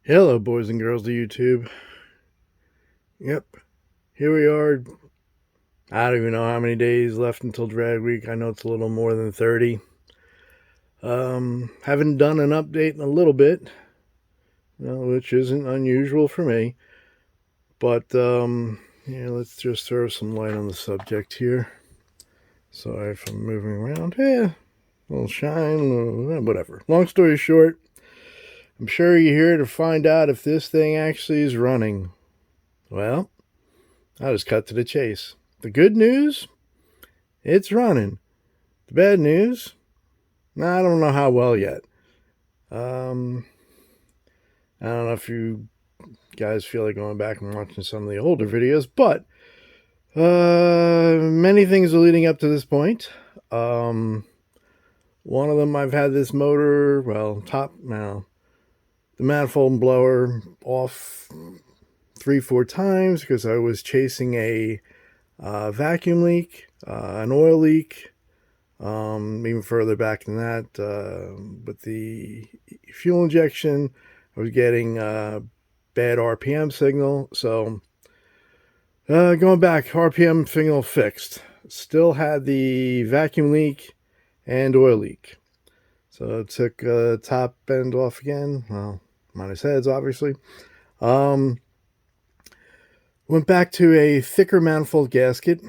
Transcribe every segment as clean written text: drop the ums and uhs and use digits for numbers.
Hello, boys and girls of YouTube. Yep, here we are. I don't even know how many days left until drag week. I know it's a little more than 30. Haven't done an update in a little bit, which isn't unusual for me. But, let's just throw some light on the subject here. Sorry if I'm moving around. A little shine, whatever. Long story short, I'm sure you're here to find out if this thing actually is running. Well, I'll just cut to the chase. The good news? It's running. The bad news? I don't know how well yet. Um, I don't know if you guys feel like going back and watching some of the older videos, but many things are leading up to this point. One of them, I've had this motor, the manifold blower off 3-4 times because I was chasing a vacuum leak, an oil leak. Even further back than that, with the fuel injection, I was getting bad RPM signal. So going back, RPM signal fixed. Still had the vacuum leak and oil leak. So it took top end off again. Well, minus heads, obviously. Went back to a thicker manifold gasket.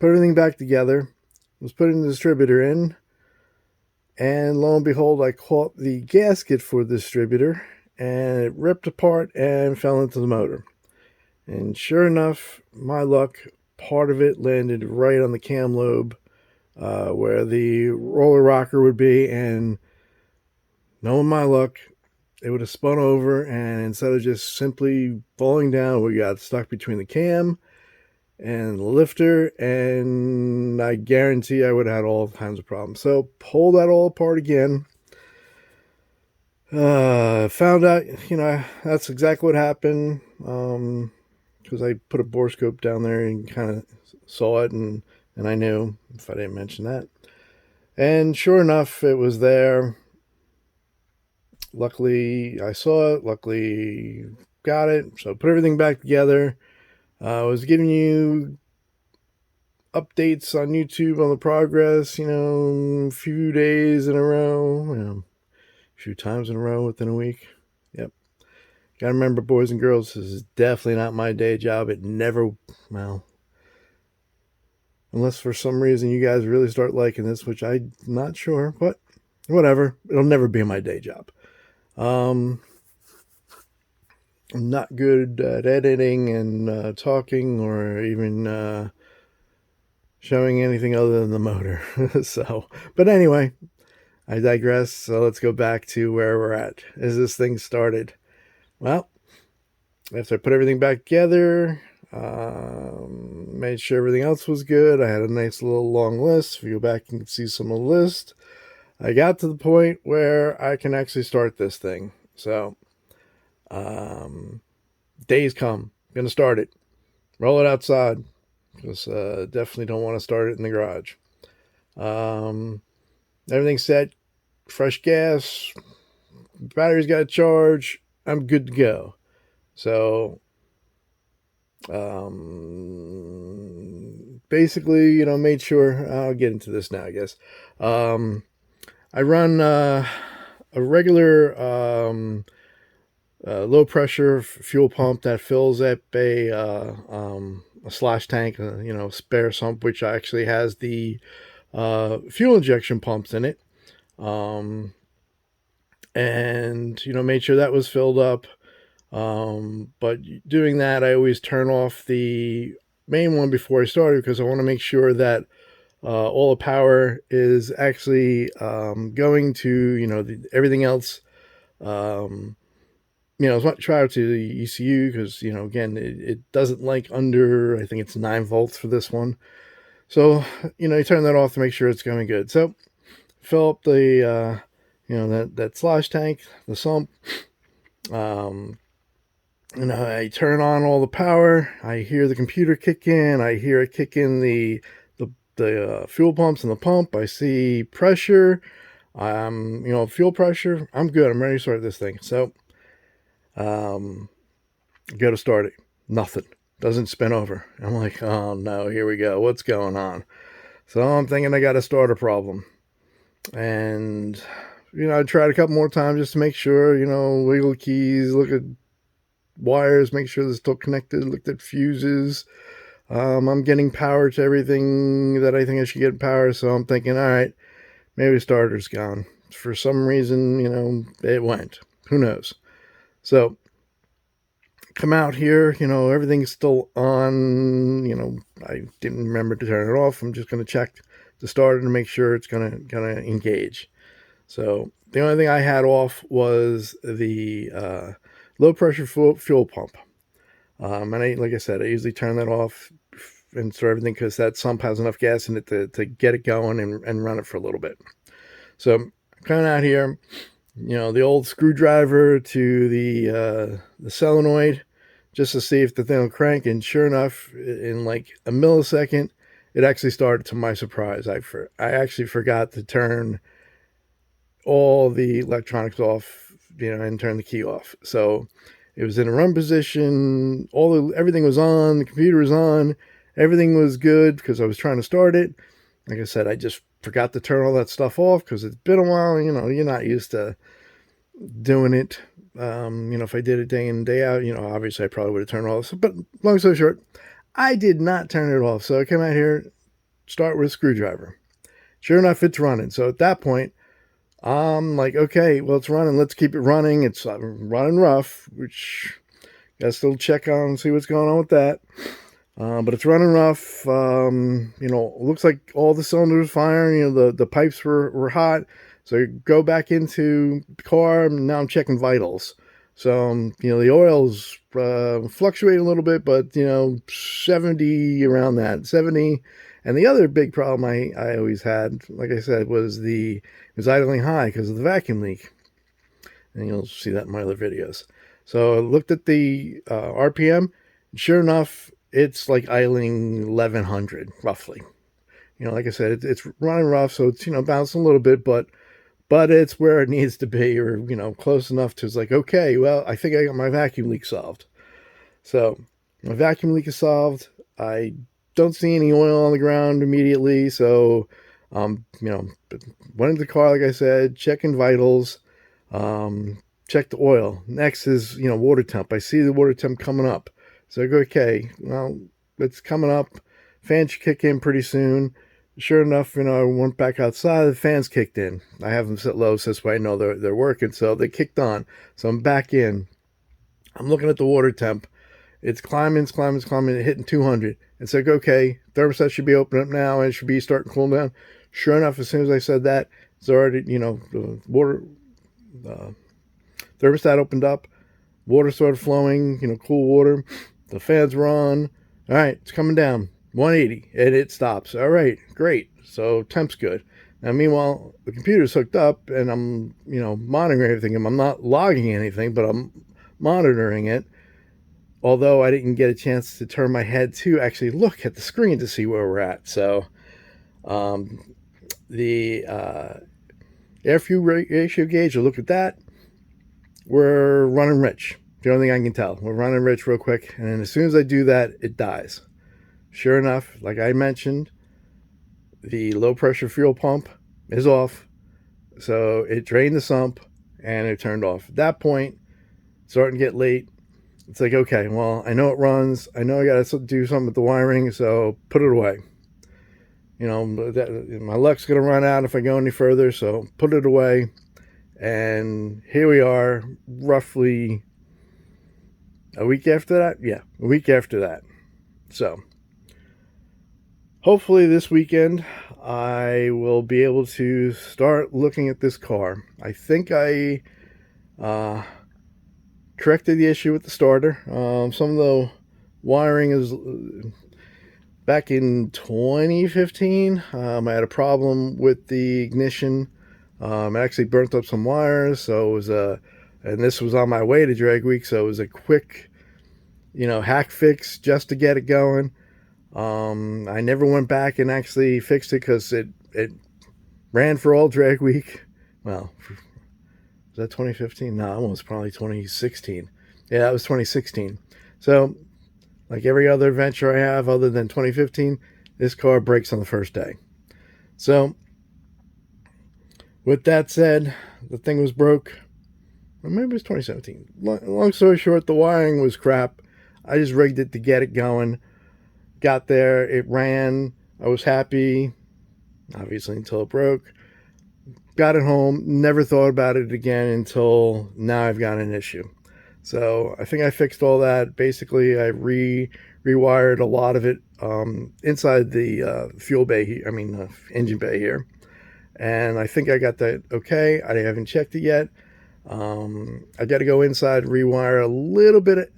Put everything back together. Was putting the distributor in, and lo and behold, I caught the gasket for the distributor, and it ripped apart and fell into the motor. And sure enough, my luck, part of it landed right on the cam lobe, where the roller rocker would be, and knowing my luck, it would have spun over, and instead of just simply falling down, we got stuck between the cam and the lifter, and I guarantee I would have had all kinds of problems. So pull that all apart again. Found out, that's exactly what happened. Because I put a borescope down there and kind of saw it, and I knew if I didn't mention that. And sure enough, it was there. Luckily, I saw it. Luckily, got it. So put everything back together. I was giving you updates on YouTube on the progress, a few days in a row, a few times in a row within a week. Yep. Gotta remember, boys and girls, this is definitely not my day job. It never, unless for some reason you guys really start liking this, which I'm not sure, but whatever. It'll never be my day job. I'm not good at editing and talking or even showing anything other than the motor. But anyway, I digress. So let's go back to where we're at as this thing started. Well, after I put everything back together, made sure everything else was good. I had a nice little long list. If you go back, you can see some of the list. I got to the point where I can actually start this thing. So, days come. I'm going to start it. Roll it outside. Because definitely don't want to start it in the garage. Everything's set. Fresh gas. Battery's got a charge. I'm good to go. So, basically, made sure. I'll get into this now, I guess. I run a regular low pressure fuel pump that fills up a slash tank, spare sump, which actually has the fuel injection pumps in it. And made sure that was filled up. But doing that, I always turn off the main one before I started because I want to make sure that all the power is actually going to everything else. It's not try to the ECU because again it doesn't like under, I think it's 9 volts for this one. So you turn that off to make sure it's going good. So fill up the that slosh tank, the sump. I turn on all the power. I hear the computer kick in. I hear it kick in the fuel pumps and the pump. I see pressure. Fuel pressure. I'm good. I'm ready to start this thing. So Go to start it. Nothing. Doesn't spin over. I'm like, oh no, here we go. What's going on? So I'm thinking I got a starter problem. And, I tried a couple more times just to make sure, wiggle keys, look at wires, make sure they're still connected, looked at fuses. I'm getting power to everything that I think I should get power. So I'm thinking, all right, maybe the starter's gone. For some reason, it went. Who knows? So come out here, everything's still on. I didn't remember to turn it off. I'm just going to check the starter to make sure it's going to engage. So the only thing I had off was the low pressure fuel pump. And like I said, I usually turn that off and start everything because that sump has enough gas in it to get it going and run it for a little bit. So I'm coming out here, the old screwdriver to the solenoid just to see if the thing will crank. And sure enough, in like a millisecond, it actually started, to my surprise. I actually forgot to turn all the electronics off, and turn the key off. So it was in a run position. Everything was on. The computer was on. Everything was good because I was trying to start it. Like I said, I just forgot to turn all that stuff off because it's been a while. You're not used to doing it. If I did it day in and day out, obviously I probably would have turned it off. But long story short, I did not turn it off. So I came out here, start with a screwdriver. Sure enough, it's running. So at that point, I'm like, okay, well, it's running. Let's keep it running. It's running rough, which got to still check on and see what's going on with that. But it's running rough. Looks like all the cylinders firing. The pipes were hot. So I go back into the car. And now I'm checking vitals. So, the oil's fluctuating a little bit, but, 70 around that, 70. And the other big problem I always had, like I said, was idling high because of the vacuum leak. And you'll see that in my other videos. So I looked at the RPM. Sure enough, it's like idling 1100 roughly. Like I said, it's running rough, so it's bouncing a little bit, but it's where it needs to be, or close enough to, it's like, okay, well, I think I got my vacuum leak solved. So my vacuum leak is solved. I don't see any oil on the ground immediately, so went into the car, like I said, checking vitals, check the oil. Next is water temp. I see the water temp coming up. So I go, okay, well, it's coming up. Fans should kick in pretty soon. Sure enough, I went back outside. The fans kicked in. I have them set low, so this way I know they're working. So they kicked on. So I'm back in. I'm looking at the water temp. It's climbing, hitting 200. And so I go, okay, thermostat should be open up now, and it should be starting to cool down. Sure enough, as soon as I said that, it's already, the water thermostat opened up. Water started flowing, cool water. The fans were on. All right, it's coming down. 180, and it stops. All right, great. So temp's good. Now, meanwhile, the computer's hooked up, and I'm, monitoring everything. I'm not logging anything, but I'm monitoring it. Although I didn't get a chance to turn my head to actually look at the screen to see where we're at. So the air fuel ratio gauge, I look at that. We're running rich. The only thing I can tell. We're running rich real quick. And then as soon as I do that, it dies. Sure enough, like I mentioned, the low pressure fuel pump is off. So it drained the sump and it turned off. At that point, it's starting to get late. It's like, okay, well, I know it runs. I know I got to do something with the wiring, so put it away. My luck's going to run out if I go any further, so put it away. And here we are, roughly a week after that. Yeah, a week after that. So hopefully this weekend I will be able to start looking at this car. I think I corrected the issue with the starter. Some of the wiring is back in 2015. I had a problem with the ignition. It actually burnt up some wires, so it was and this was on my way to drag week, so it was a quick, hack fix just to get it going. I never went back and actually fixed it because it ran for all drag week. Well, was that 2015? No, it was probably 2016. Yeah, that was 2016. So, like every other adventure I have other than 2015, this car breaks on the first day. So, with that said, the thing was broke. Or maybe it was 2017. Long story short, the wiring was crap. I just rigged it to get it going. Got there, it ran. I was happy, obviously, until it broke. Got it home, never thought about it again until now I've got an issue. So I think I fixed all that. Basically, I rewired a lot of it inside the fuel bay. Engine bay here, and I think I got that okay. I haven't checked it yet. I got to go inside, rewire a little bit.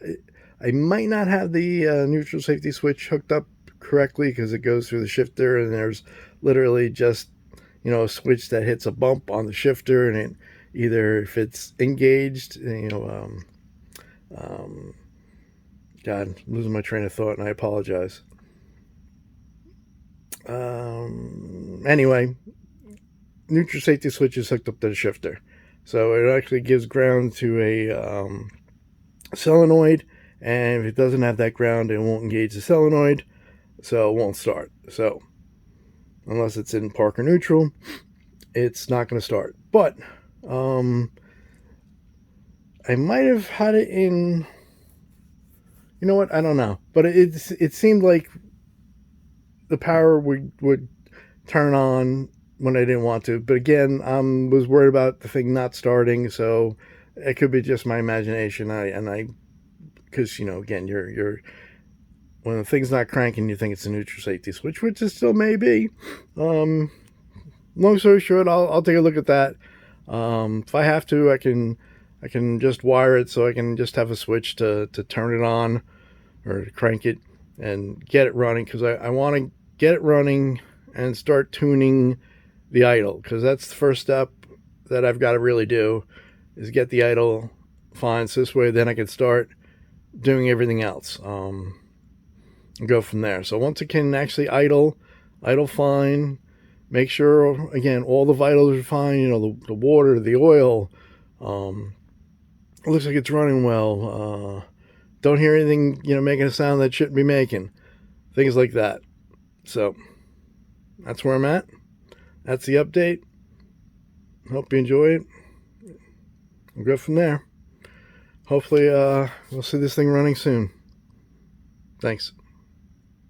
I might not have the neutral safety switch hooked up correctly because it goes through the shifter, and there's literally just a switch that hits a bump on the shifter, and it either if it's engaged, God, I'm losing my train of thought, and I apologize. Anyway, neutral safety switch is hooked up to the shifter, so it actually gives ground to a solenoid, and if it doesn't have that ground, it won't engage the solenoid, so it won't start. So unless it's in park or neutral, it's not going to start. But I might have had it in, you know what, I don't know, but it seemed like the power would turn on when I didn't want to. But again, I was worried about the thing not starting, so it could be just my imagination. Because again, you're when the thing's not cranking, you think it's a neutral safety switch, which it still may be. Long story short, I'll take a look at that. If I have to, I can just wire it so I can just have a switch to turn it on or to crank it and get it running, because I want to get it running and start tuning the idle, because that's the first step that I've got to really do, is get the idle fine. So this way then I can start doing everything else and go from there. So once it can actually idle fine, make sure again all the vitals are fine, the water, the oil, it looks like it's running well, don't hear anything making a sound that shouldn't be making, things like that. So that's where I'm at. That's the update. Hope you enjoy it. We'll go from there. Hopefully we'll see this thing running soon. Thanks.